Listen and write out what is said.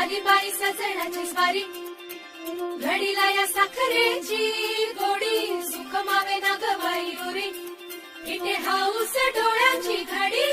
आली बाई सजणाची स्वारी, घडीला या साखरेची गोडी, सुख मावे ना गवाई उरी, इथे हाऊस डोळ्याची घडी,